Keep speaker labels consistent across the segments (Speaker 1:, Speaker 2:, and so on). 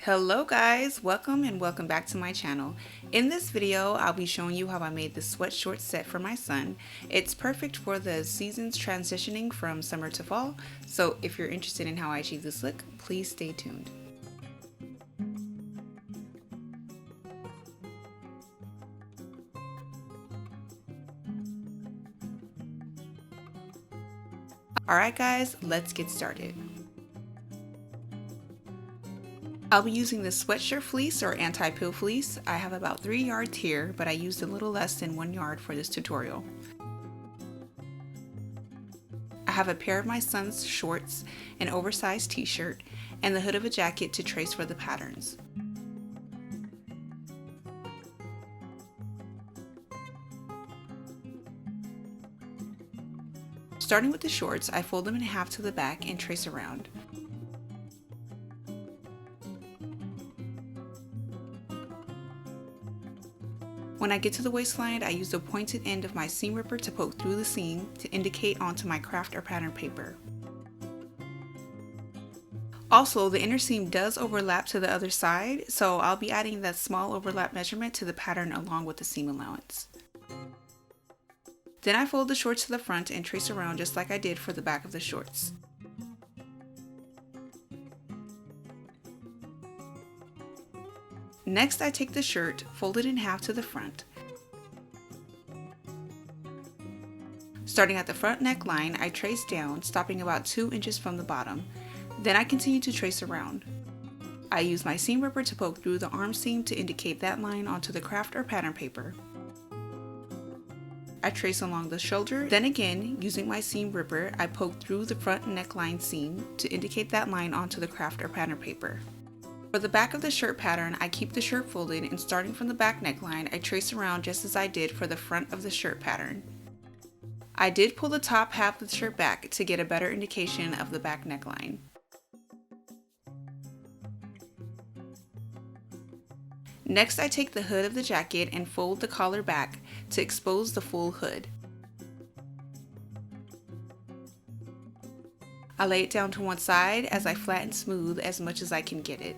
Speaker 1: Hello guys, welcome and welcome back to my channel. In this video, I'll be showing you how I made this sweatshirt set for my son. It's perfect for the seasons transitioning from summer to fall, so if you're interested in how I achieve this look, please stay tuned. Alright guys, let's get started. I'll be using this sweatshirt fleece or anti-pill fleece. I have about 3 yards here, but I used a little less than 1 yard for this tutorial. I have a pair of my son's shorts, an oversized t-shirt, and the hood of a jacket to trace for the patterns. Starting with the shorts, I fold them in half to the back and trace around. When I get to the waistline, I use the pointed end of my seam ripper to poke through the seam to indicate onto my craft or pattern paper. Also, the inner seam does overlap to the other side, so I'll be adding that small overlap measurement to the pattern along with the seam allowance. Then I fold the shorts to the front and trace around just like I did for the back of the shorts. Next, I take the shirt, fold it in half to the front. Starting at the front neckline, I trace down, stopping about 2 inches from the bottom. Then I continue to trace around. I use my seam ripper to poke through the arm seam to indicate that line onto the craft or pattern paper. I trace along the shoulder, then again, using my seam ripper, I poke through the front neckline seam to indicate that line onto the craft or pattern paper. For the back of the shirt pattern, I keep the shirt folded and starting from the back neckline, I trace around just as I did for the front of the shirt pattern. I did pull the top half of the shirt back to get a better indication of the back neckline. Next, I take the hood of the jacket and fold the collar back to expose the full hood. I lay it down to one side as I flatten smooth as much as I can get it.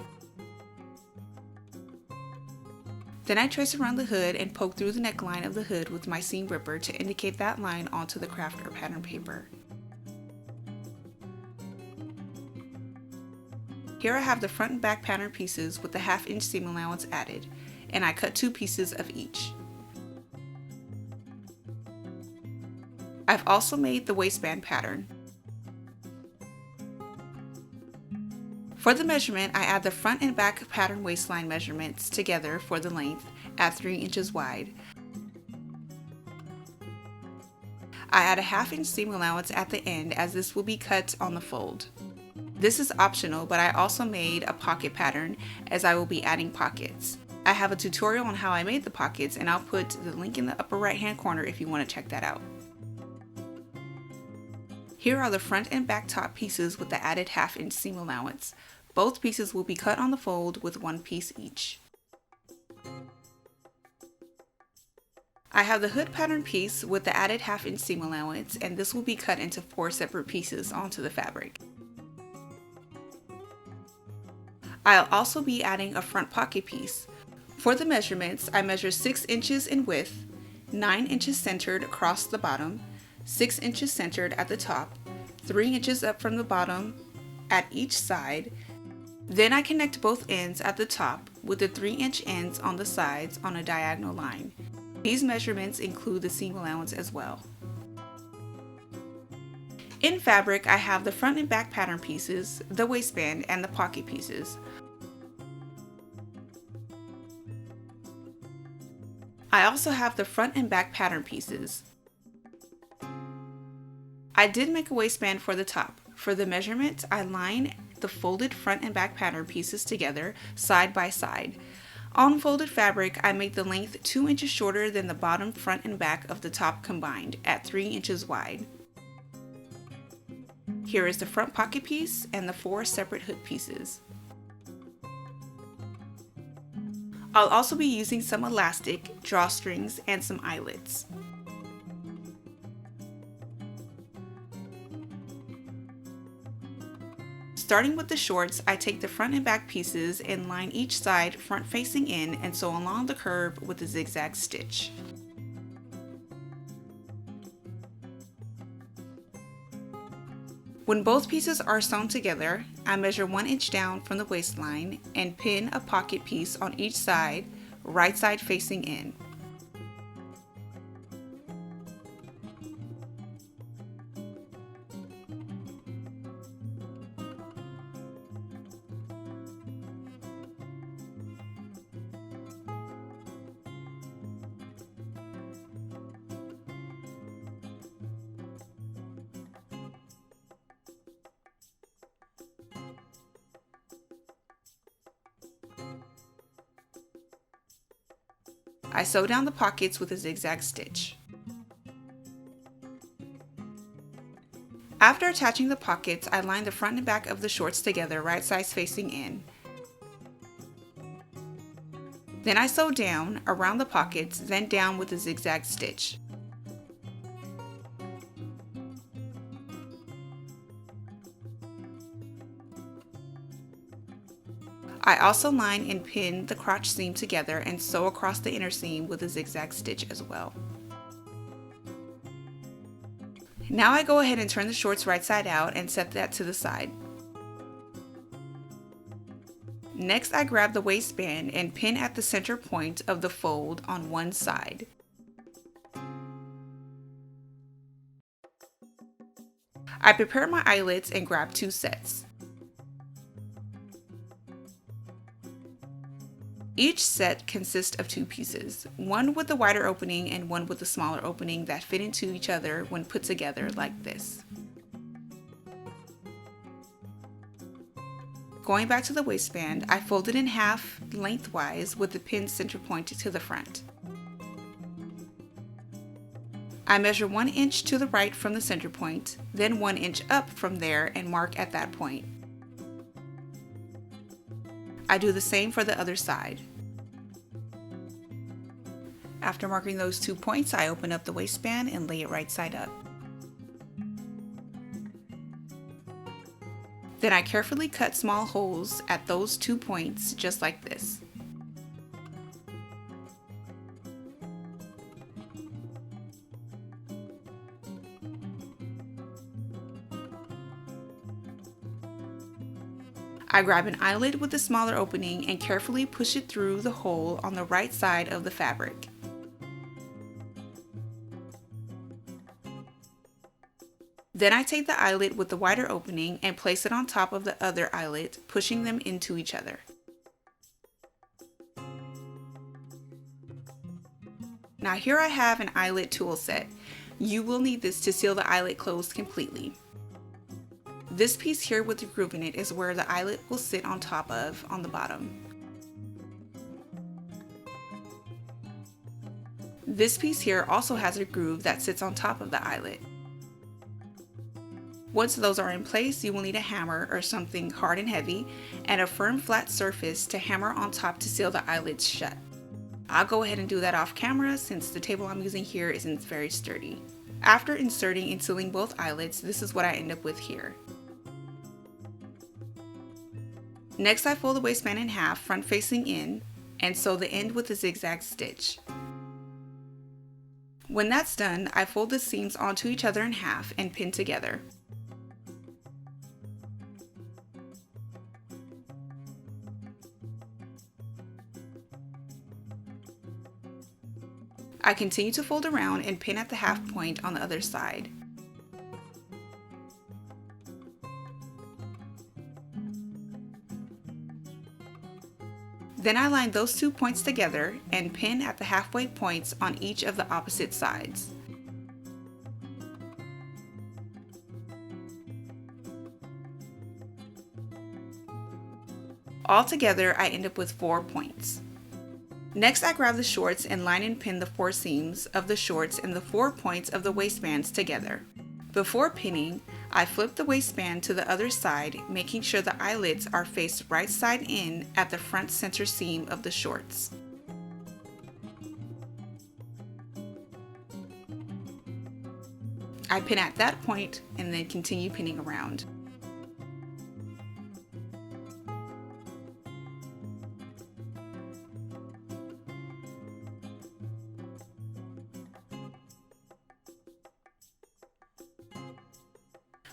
Speaker 1: Then I trace around the hood and poke through the neckline of the hood with my seam ripper to indicate that line onto the craft or pattern paper. Here I have the front and back pattern pieces with the 1/2 inch seam allowance added, and I cut 2 pieces of each. I've also made the waistband pattern. For the measurement, I add the front and back pattern waistline measurements together for the length at 3 inches wide. I add a 1/2 inch seam allowance at the end as this will be cut on the fold. This is optional, but I also made a pocket pattern as I will be adding pockets. I have a tutorial on how I made the pockets and I'll put the link in the upper right hand corner if you want to check that out. Here are the front and back top pieces with the added 1/2 inch seam allowance. Both pieces will be cut on the fold with 1 piece each. I have the hood pattern piece with the added 1/2 inch seam allowance, and this will be cut into 4 separate pieces onto the fabric. I'll also be adding a front pocket piece. For the measurements, I measure 6 inches in width, 9 inches centered across the bottom, 6 inches centered at the top, 3 inches up from the bottom at each side. Then I connect both ends at the top with the 3 inch ends on the sides on a diagonal line. These measurements include the seam allowance as well. In fabric, I have the front and back pattern pieces, the waistband, and the pocket pieces. I also have the front and back pattern pieces. I did make a waistband for the top. For the measurement, I line the folded front and back pattern pieces together side by side. On folded fabric, I make the length 2 inches shorter than the bottom, front, and back of the top combined at 3 inches wide. Here is the front pocket piece and the 4 separate hood pieces. I'll also be using some elastic, drawstrings, and some eyelets. Starting with the shorts, I take the front and back pieces and line each side front facing in and sew along the curve with a zigzag stitch. When both pieces are sewn together, I measure 1 inch down from the waistline and pin a pocket piece on each side, right side facing in. I sew down the pockets with a zigzag stitch. After attaching the pockets, I line the front and back of the shorts together, right sides facing in. Then I sew down around the pockets, then down with a zigzag stitch. I also line and pin the crotch seam together and sew across the inner seam with a zigzag stitch as well. Now I go ahead and turn the shorts right side out and set that to the side. Next, I grab the waistband and pin at the center point of the fold on one side. I prepare my eyelets and grab 2 sets. Each set consists of 2 pieces, one with a wider opening and one with a smaller opening that fit into each other when put together like this. Going back to the waistband, I fold it in half lengthwise with the pin center point to the front. I measure 1 inch to the right from the center point, then 1 inch up from there and mark at that point. I do the same for the other side. After marking those 2 points, I open up the waistband and lay it right side up. Then I carefully cut small holes at those 2 points, just like this. I grab an eyelet with a smaller opening and carefully push it through the hole on the right side of the fabric. Then I take the eyelet with the wider opening and place it on top of the other eyelet, pushing them into each other. Now here I have an eyelet tool set. You will need this to seal the eyelet closed completely. This piece here with the groove in it is where the eyelet will sit on top of on the bottom. This piece here also has a groove that sits on top of the eyelet. Once those are in place, you will need a hammer or something hard and heavy and a firm flat surface to hammer on top to seal the eyelets shut. I'll go ahead and do that off camera since the table I'm using here isn't very sturdy. After inserting and sealing both eyelets, this is what I end up with here. Next, I fold the waistband in half, front facing in, and sew the end with a zigzag stitch. When that's done, I fold the seams onto each other in half and pin together. I continue to fold around and pin at the half point on the other side. Then I line those 2 points together and pin at the halfway points on each of the opposite sides. Altogether, I end up with 4 points. Next, I grab the shorts and line and pin the 4 seams of the shorts and the 4 points of the waistbands together. Before pinning, I flip the waistband to the other side, making sure the eyelets are faced right side in at the front center seam of the shorts. I pin at that point and then continue pinning around.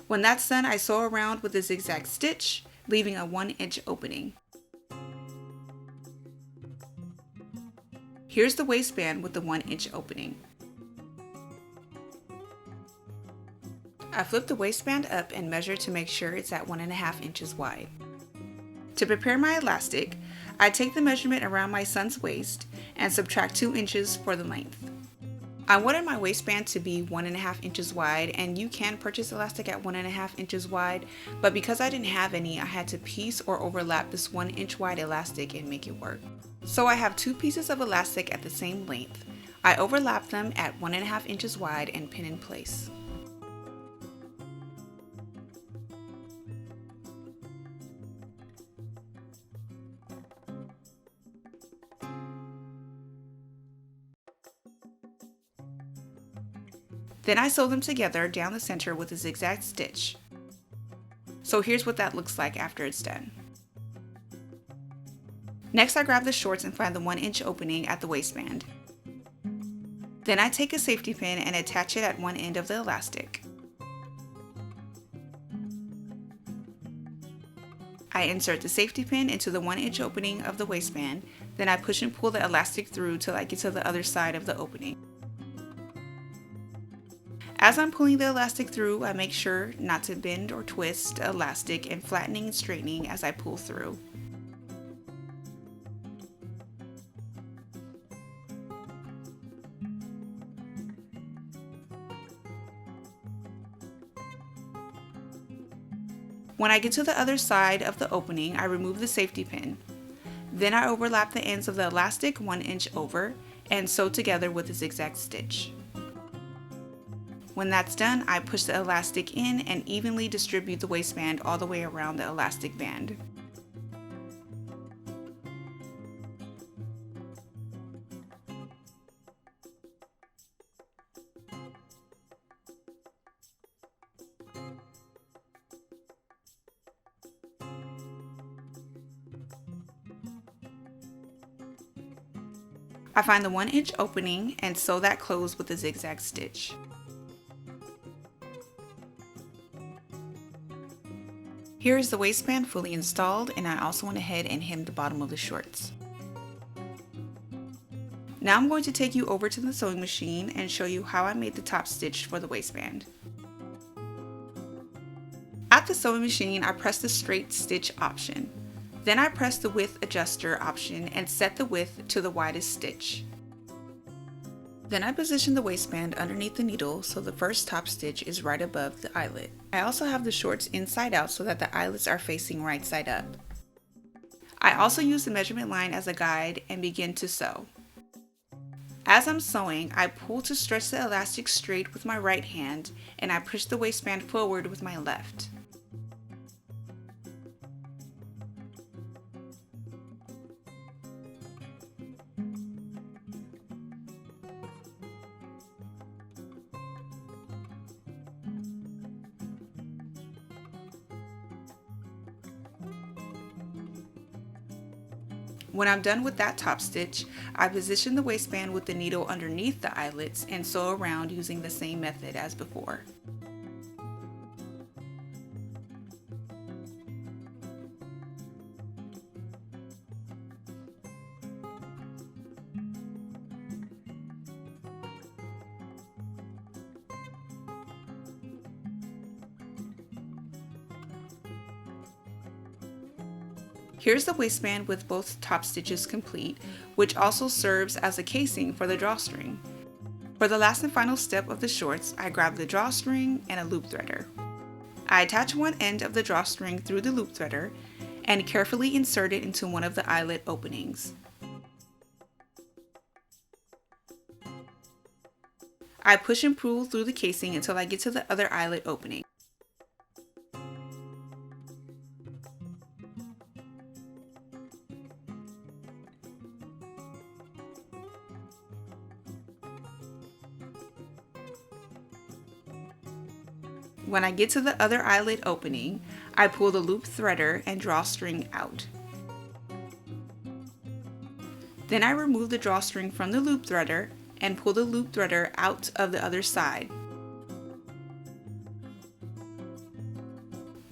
Speaker 1: When that's done, I sew around with a zigzag stitch, leaving a 1-inch opening. Here's the waistband with the 1-inch opening. I flip the waistband up and measure to make sure it's at 1.5 inches wide. To prepare my elastic, I take the measurement around my son's waist and subtract 2 inches for the length. I wanted my waistband to be 1.5 inches wide, and you can purchase elastic at 1.5 inches wide, but because I didn't have any, I had to piece or overlap this 1-inch wide elastic and make it work. So I have 2 pieces of elastic at the same length. I overlap them at 1.5 inches wide and pin in place. Then I sew them together down the center with a zigzag stitch. So here's what that looks like after it's done. Next, I grab the shorts and find the 1-inch opening at the waistband. Then I take a safety pin and attach it at one end of the elastic. I insert the safety pin into the 1-inch opening of the waistband, then I push and pull the elastic through till I get to the other side of the opening. As I'm pulling the elastic through, I make sure not to bend or twist the elastic and flattening and straightening as I pull through. When I get to the other side of the opening, I remove the safety pin. Then I overlap the ends of the elastic 1 inch over and sew together with a zigzag stitch. When that's done, I push the elastic in and evenly distribute the waistband all the way around the elastic band. I find the 1-inch opening and sew that closed with a zigzag stitch. Here is the waistband fully installed, and I also went ahead and hemmed the bottom of the shorts. Now I'm going to take you over to the sewing machine and show you how I made the top stitch for the waistband. At the sewing machine, I press the straight stitch option. Then I press the width adjuster option and set the width to the widest stitch. Then I position the waistband underneath the needle so the first top stitch is right above the eyelet. I also have the shorts inside out so that the eyelets are facing right side up. I also use the measurement line as a guide and begin to sew. As I'm sewing, I pull to stretch the elastic straight with my right hand and I push the waistband forward with my left. When I'm done with that top stitch, I position the waistband with the needle underneath the eyelets and sew around using the same method as before. Here's the waistband with both top stitches complete, which also serves as a casing for the drawstring. For the last and final step of the shorts, I grab the drawstring and a loop threader. I attach one end of the drawstring through the loop threader and carefully insert it into one of the eyelet openings. I push and pull through the casing until I get to the other eyelet opening. When I get to the other eyelet opening, I pull the loop threader and drawstring out. Then I remove the drawstring from the loop threader and pull the loop threader out of the other side.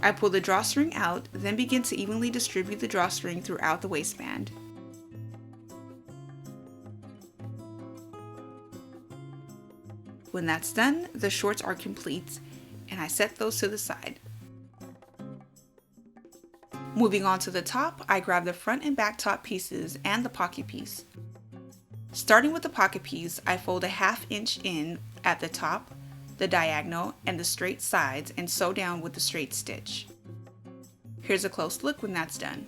Speaker 1: I pull the drawstring out, then begin to evenly distribute the drawstring throughout the waistband. When that's done, the shorts are complete, and I set those to the side. Moving on to the top, I grab the front and back top pieces and the pocket piece. Starting with the pocket piece, I fold a 1/2 inch in at the top, the diagonal, and the straight sides and sew down with the straight stitch. Here's a close look when that's done.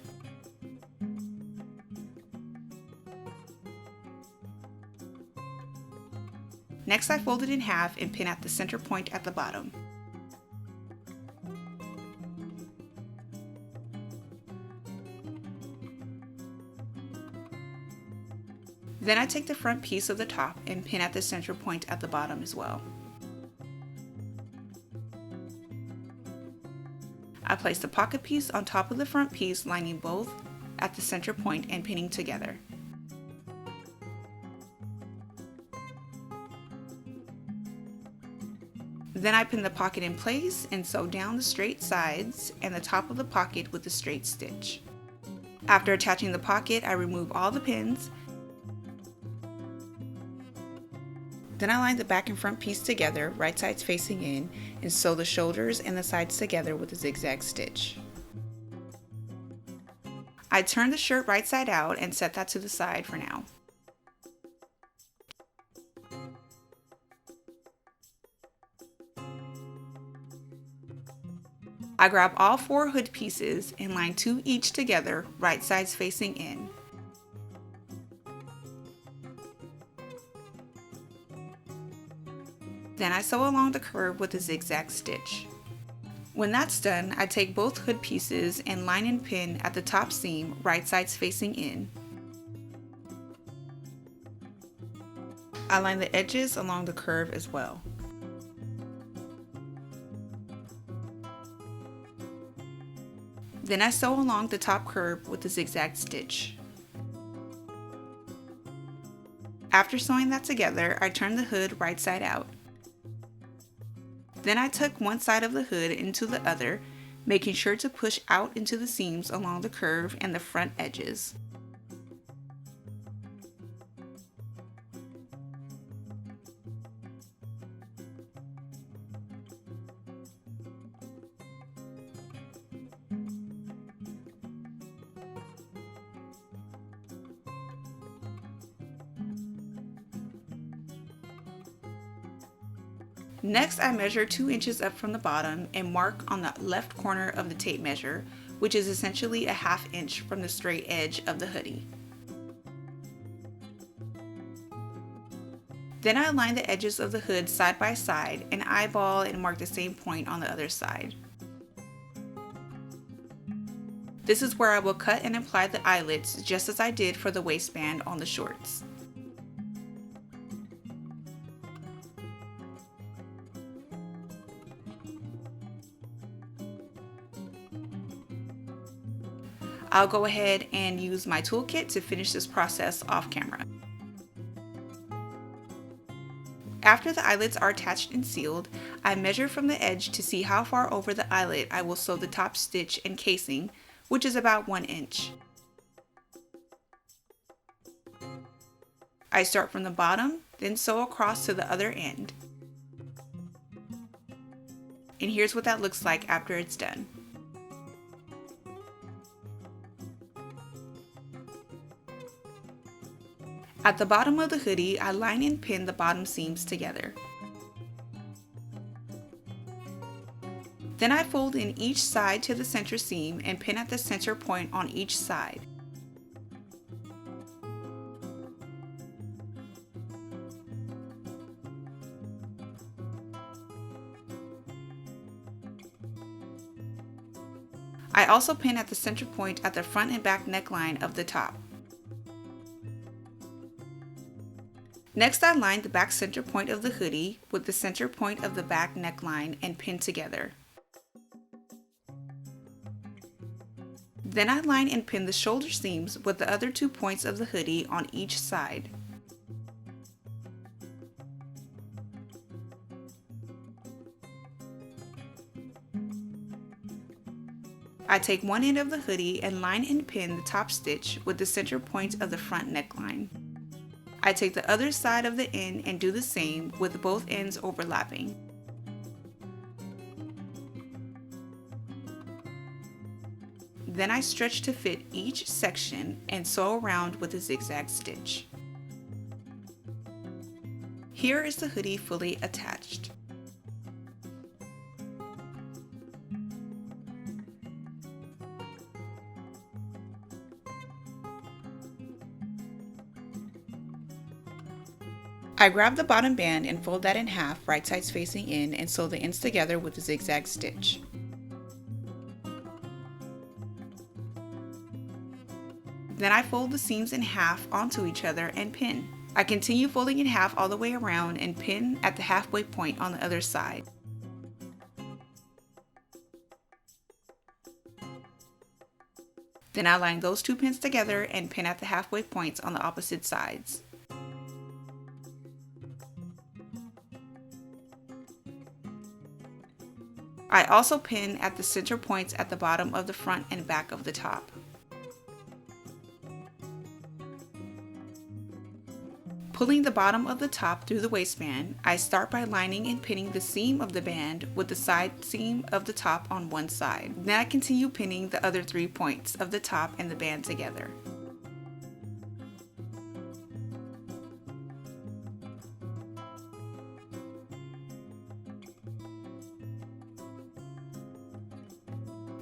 Speaker 1: Next, I fold it in half and pin at the center point at the bottom. Then I take the front piece of the top and pin at the center point at the bottom as well. I place the pocket piece on top of the front piece, lining both at the center point and pinning together. Then I pin the pocket in place and sew down the straight sides and the top of the pocket with the straight stitch. After attaching the pocket, I remove all the pins. Then I line the back and front piece together, right sides facing in, and sew the shoulders and the sides together with a zigzag stitch. I turn the shirt right side out and set that to the side for now. I grab all 4 hood pieces and line 2 each together, right sides facing in. Then I sew along the curve with a zigzag stitch. When that's done, I take both hood pieces and line and pin at the top seam, right sides facing in. I line the edges along the curve as well. Then I sew along the top curve with a zigzag stitch. After sewing that together, I turn the hood right side out. Then I tuck one side of the hood into the other, making sure to push out into the seams along the curve and the front edges. Next, I measure 2 inches up from the bottom and mark on the left corner of the tape measure, which is essentially a 1/2 inch from the straight edge of the hoodie. Then I line the edges of the hood side by side and eyeball and mark the same point on the other side. This is where I will cut and apply the eyelets just as I did for the waistband on the shorts. I'll go ahead and use my toolkit to finish this process off camera. After the eyelets are attached and sealed, I measure from the edge to see how far over the eyelet I will sew the top stitch and casing, which is about 1 inch. I start from the bottom, then sew across to the other end. And here's what that looks like after it's done. At the bottom of the hoodie, I line and pin the bottom seams together. Then I fold in each side to the center seam and pin at the center point on each side. I also pin at the center point at the front and back neckline of the top. Next, I line the back center point of the hoodie with the center point of the back neckline and pin together. Then I line and pin the shoulder seams with the other 2 points of the hoodie on each side. I take one end of the hoodie and line and pin the top stitch with the center point of the front neckline. I take the other side of the end and do the same with both ends overlapping. Then I stretch to fit each section and sew around with a zigzag stitch. Here is the hoodie fully attached. I grab the bottom band and fold that in half, right sides facing in, and sew the ends together with a zigzag stitch. Then I fold the seams in half onto each other and pin. I continue folding in half all the way around and pin at the halfway point on the other side. Then I line those two pins together and pin at the halfway points on the opposite sides. I also pin at the center points at the bottom of the front and back of the top. Pulling the bottom of the top through the waistband, I start by lining and pinning the seam of the band with the side seam of the top on one side. Then I continue pinning the other 3 points of the top and the band together.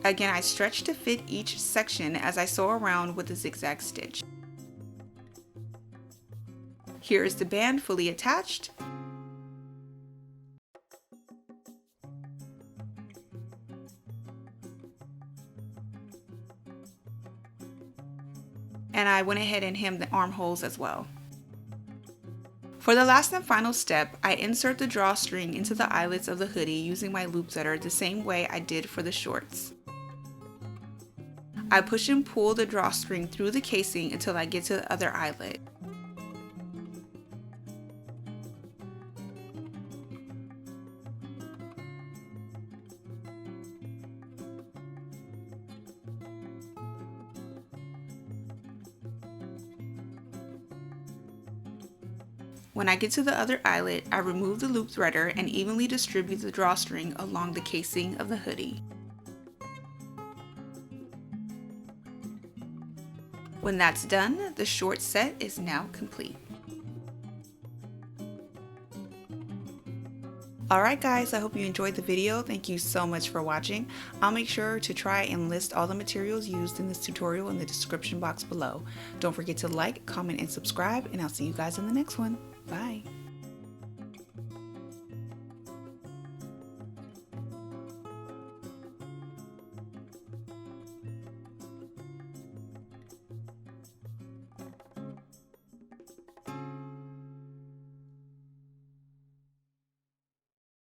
Speaker 1: Again, I stretch to fit each section as I sew around with a zigzag stitch. Here is the band fully attached. And I went ahead and hemmed the armholes as well. For the last and final step, I insert the drawstring into the eyelets of the hoodie using my loop setter the same way I did for the shorts. I push and pull the drawstring through the casing until I get to the other eyelet. When I get to the other eyelet, I remove the loop threader and evenly distribute the drawstring along the casing of the hoodie. When that's done, the short set is now complete. Alright guys, I hope you enjoyed the video. Thank you so much for watching. I'll make sure to try and list all the materials used in this tutorial in the description box below. Don't forget to like, comment, and subscribe, and I'll see you guys in the next one. Bye!